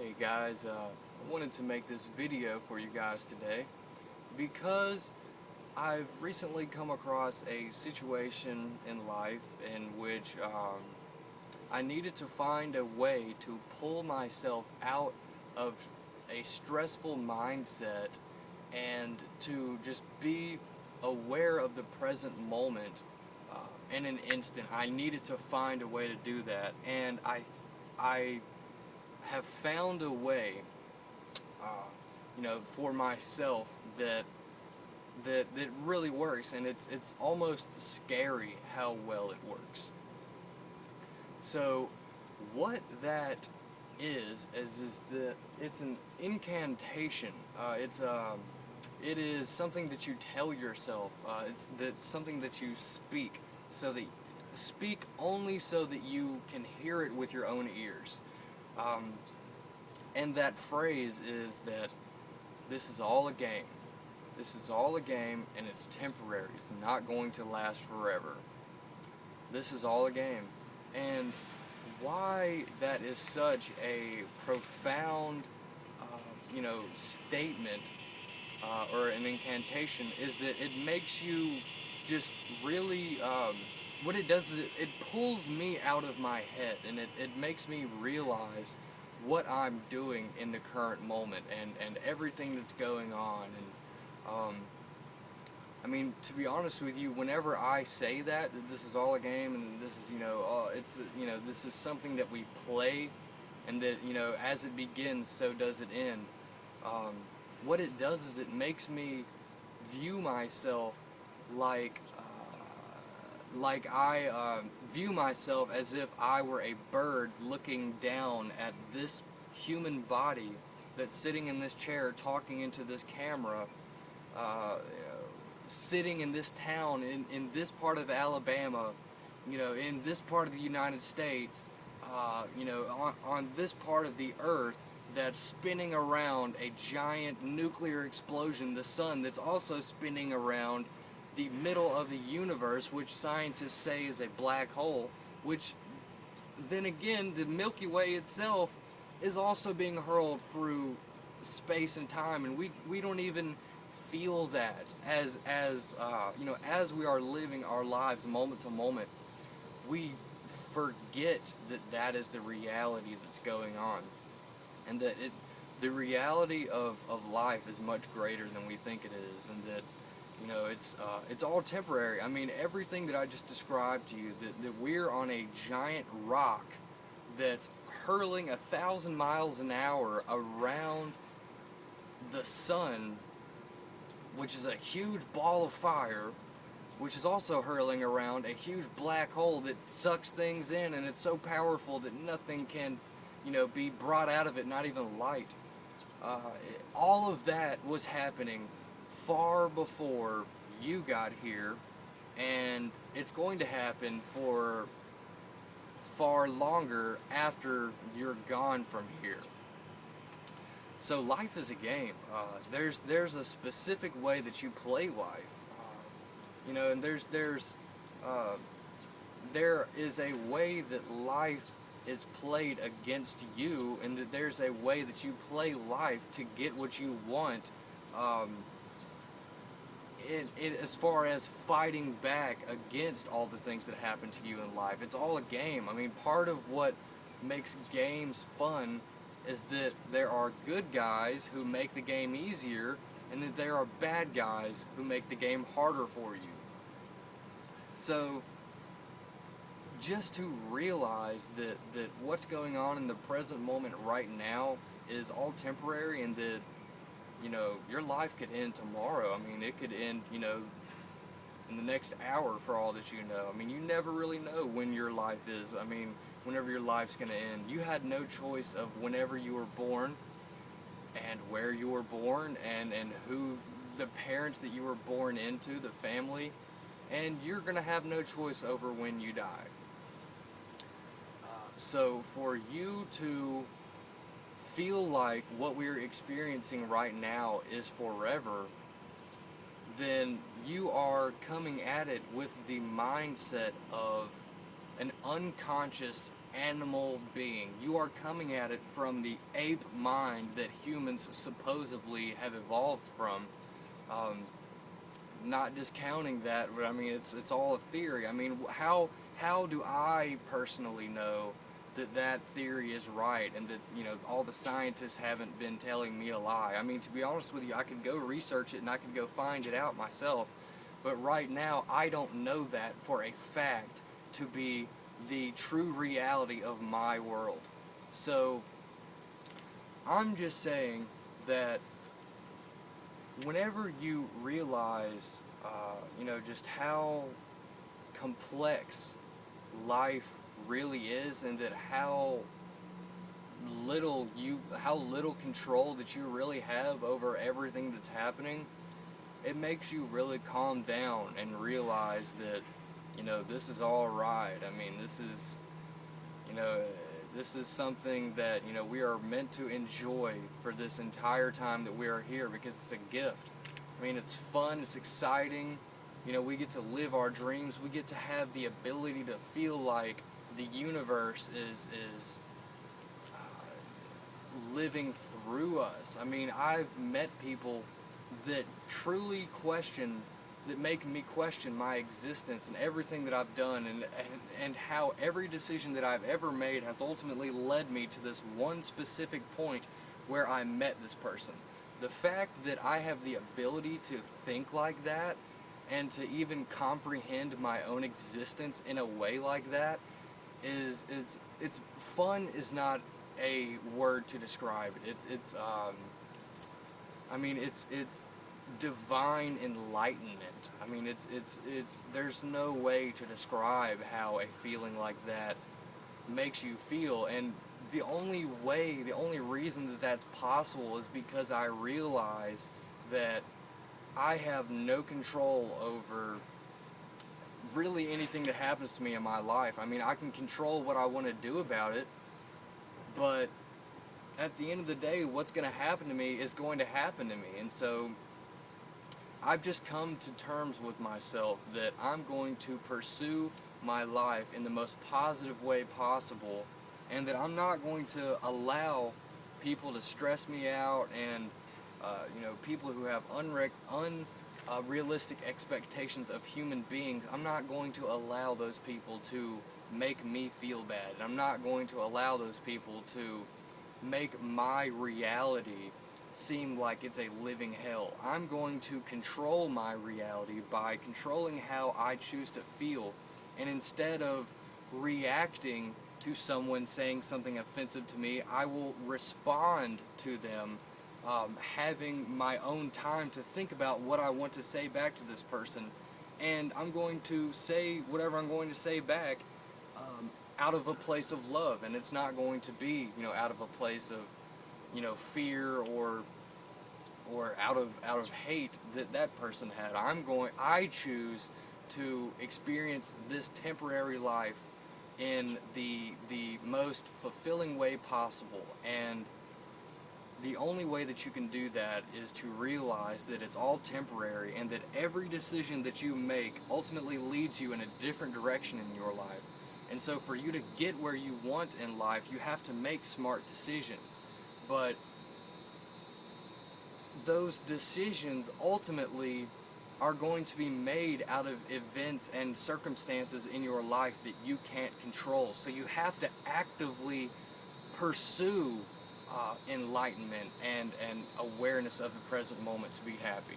Hey guys, I wanted to make this video for you guys today because I've recently come across a situation in life in which I needed to find a way to pull myself out of a stressful mindset and to just be aware of the present moment in an instant. I needed to find a way to do that, and I have found a way, for myself that really works, and it's almost scary how well it works. So, what that is that it's an incantation. It is something that you tell yourself. It's something that you speak only so that you can hear it with your own ears. Um, and that phrase is that this is all a game. This is all a game, and it's temporary. It's not going to last forever. This is all a game. And why that is such a profound, statement or an incantation is that it makes you just really. What it does is it pulls me out of my head, and it makes me realize what I'm doing in the current moment and everything that's going on. And I mean, to be honest with you, whenever I say that this is all a game, and this is, this is something that we play, and that, as it begins, so does it end. Um, what it does is it makes me view myself like, I view myself as if I were a bird looking down at this human body that's sitting in this chair talking into this camera, uh, sitting in this town, in this part of Alabama, in this part of the United States, on this part of the earth that's spinning around a giant nuclear explosion, the sun that's also spinning around the middle of the universe, which scientists say is a black hole, which then again, the Milky Way itself is also being hurled through space and time, and we don't even feel that as we are living our lives moment to moment. We forget that that is the reality that's going on, and that the reality of life is much greater than we think it is, and that it's all temporary. I mean, everything that I just described to you, that we're on a giant rock that's hurling 1,000 miles an hour around the sun, which is a huge ball of fire, which is also hurling around a huge black hole that sucks things in, and it's so powerful that nothing can, be brought out of it, not even light. Uh, all of that was happening far before you got here, and it's going to happen for far longer after you're gone from here. So life is a game. There's a specific way that you play life, and uh, there is a way that life is played against you, and that there's a way that you play life to get what you want. Um, as far as fighting back against all the things that happen to you in life, it's all a game. I mean, part of what makes games fun is that there are good guys who make the game easier, and that there are bad guys who make the game harder for you. So, just to realize that what's going on in the present moment right now is all temporary, and that, your life could end tomorrow. I mean, it could end, in the next hour for all that you know. I mean, you never really know when your life is. I mean, whenever your life's going to end. You had no choice of whenever you were born, and where you were born, and who the parents that you were born into, the family, and you're going to have no choice over when you die. So for you to feel like what we're experiencing right now is forever, then you are coming at it with the mindset of an unconscious animal being. You are coming at it from the ape mind that humans supposedly have evolved from. Um, Not discounting that, but I mean it's all a theory. I mean, how do I personally know that that theory is right and that, you know, all the scientists haven't been telling me a lie? I mean, to be honest with you, I could go research it and I could go find it out myself, but right now I don't know that for a fact to be the true reality of my world. So I'm just saying that whenever you realize, just how complex life really is, and that how little control that you really have over everything that's happening, it makes you really calm down and realize that, this is all right. I mean, you know, this is something that, we are meant to enjoy for this entire time that we are here, because it's a gift. I mean, it's fun, it's exciting. We get to live our dreams. We get to have the ability to feel like the universe is living through us. I mean, I've met people that truly that make me question my existence and everything that I've done, and how every decision that I've ever made has ultimately led me to this one specific point where I met this person. The fact that I have the ability to think like that and to even comprehend my own existence in a way like that is it's fun is not a word to describe it. It's divine enlightenment. I mean, it's there's no way to describe how a feeling like that makes you feel, and the only reason that that's possible is because I realize that I have no control over really anything that happens to me in my life. I mean, I can control what I want to do about it, but at the end of the day, what's going to happen to me is going to happen to me. And so I've just come to terms with myself that I'm going to pursue my life in the most positive way possible, and that I'm not going to allow people to stress me out, and people who have unrealistic expectations of human beings. I'm not going to allow those people to make me feel bad. I'm not going to allow those people to make my reality seem like it's a living hell. I'm going to control my reality by controlling how I choose to feel. And instead of reacting to someone saying something offensive to me, I will respond to them, having my own time to think about what I want to say back to this person. And I'm going to say whatever I'm going to say back, out of a place of love. And it's not going to be, out of a place of, fear or out of hate that person had. I choose to experience this temporary life in the most fulfilling way possible. And the only way that you can do that is to realize that it's all temporary, and that every decision that you make ultimately leads you in a different direction in your life. And so for you to get where you want in life, you have to make smart decisions. But those decisions ultimately are going to be made out of events and circumstances in your life that you can't control. So you have to actively pursue enlightenment and awareness of the present moment to be happy.